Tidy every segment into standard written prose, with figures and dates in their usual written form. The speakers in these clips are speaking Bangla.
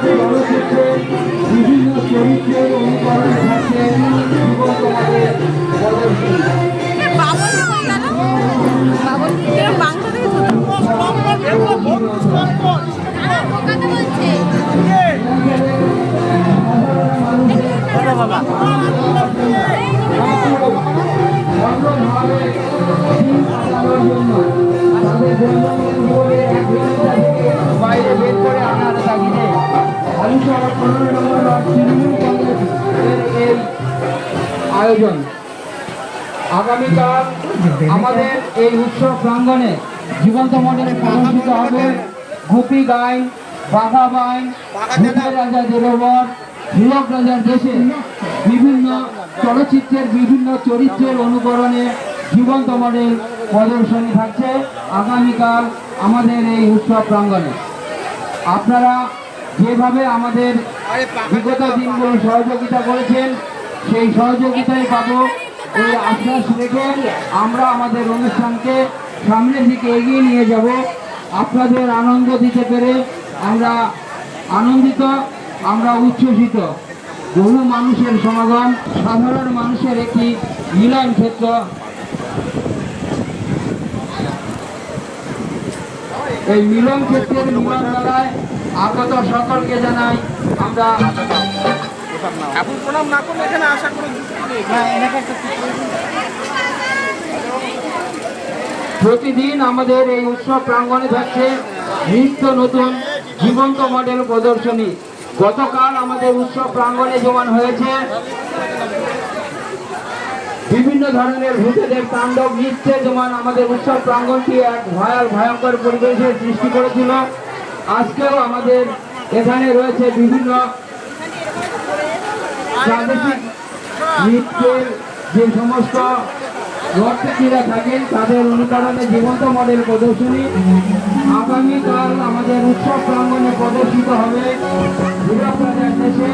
চলচ্চিত্রে বিভিন্ন চরিত্রের অনুকরণে থাকছে যুবকদের প্রদর্শনী। বাইরে বের করে আনার তাগিদে হালিশহর 15 নম্বর ওয়ার্ড তৃণমূল কংগ্রেসের এই আয়োজন। আগামীকাল আমাদের এই উৎসব প্রাঙ্গণে জীবন্ত মডেলে প্রদর্শিত হবে গোপী গাইন, বাঘা বাইন, ভূতের রাজা দেরবর, হীরক রাজার দেশে বিভিন্ন চলচ্চিত্রের বিভিন্ন চরিত্রের অনুকরণে জীবন্ত মডেল প্রদর্শনী থাকছে আগামীকাল আমাদের এই উৎসব প্রাঙ্গণে। আপনারা যেভাবে আমাদের বিগত দিনগুলো সহযোগিতা করেছেন সেই সহযোগিতাই পাবো এই আশ্বাস রেখে আমরা আমাদের অনুষ্ঠানকে সামনের দিকে এগিয়ে নিয়ে যাব। আপনাদের আনন্দ দিতে পেরে আমরা আনন্দিত, আমরা উচ্ছ্বসিত। বহু মানুষের সমাগম, সাধারণ মানুষের একটি মিলন ক্ষেত্র। এই মিলন ক্ষেত্রের মিলন মেলায় আগত সকলকে জানাই আমরা প্রণাম না করলে এখানে আশা করি প্রতিদিন আমাদের এই উৎসব প্রাঙ্গণে থাকছে নিত্য নতুন জীবন্ত মডেল প্রদর্শনী। গতকাল আমাদের উৎসব প্রাঙ্গণে জমান হয়েছে বিভিন্ন ধরনের ভূতেদের তাণ্ডব নৃত্যে, যেমন আমাদের উৎসব প্রাঙ্গণটি এক ভয়ঙ্কর পরিবেশের সৃষ্টি করেছিল। আজকেও আমাদের এখানে রয়েছে বিভিন্ন প্রাদেশিক নৃত্যের যে সমস্ত নর্তকীরা থাকেন তাদের অনুকরণে জীবন্ত মডেল প্রদর্শনী। আগামীকাল আমাদের উৎসব প্রাঙ্গণে প্রদর্শিত হবে হীরক রাজার দেশে,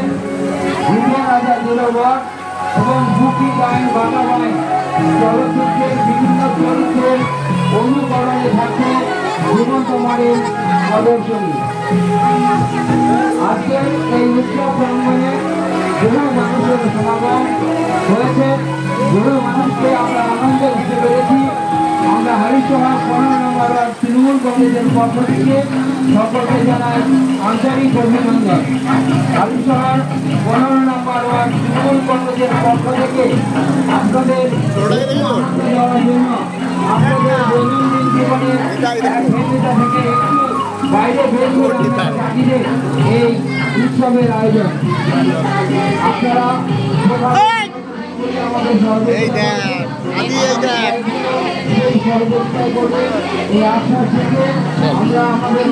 ভূতের রাজা দেরবর এবং গোপী গাইন, বাঘা বাইন চলচ্চিত্রের বিভিন্ন চরিত্রের অনুকরণে থাকছে জীবন্ত মডেল প্রদর্শনী। আজকের এই উৎসব প্রাঙ্গণে বহু মানুষের সমাগম হয়েছে, বহু মানুষকে আমরা আনন্দ দিতে পেরেছি। আমরা হালিশহর 15 নম্বর ওয়ার্ড তৃণমূল কংগ্রেসের পক্ষ থেকে সকলকে জানাই আন্তরিক অভিনন্দন। হালিশহর 15 নম্বর ওয়ার্ড তৃণমূল কংগ্রেসের পক্ষ থেকে আপনাদের দেওয়ার জন্য আপনাদের দৈনন্দিন জীবনের ভেন্যতা থেকে একটু বাইরে বের করে এই উৎসবের আয়োজন। আপনারা সহযোগিতা করবেন এই আশ্বাস থেকে আমরা আমাদের